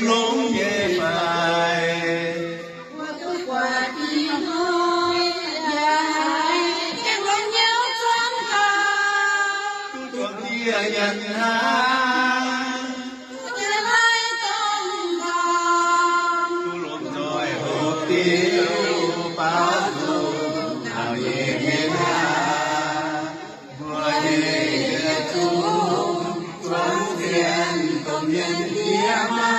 lũng về phải quả thì thôi dài em vẫn nhớ chúng ta cho kia nhân hai hai tông vàng tu luận rồi hồ tiêu báo thù nào về miền Hà vừa về chú chuẩn thiện công nhân kia mà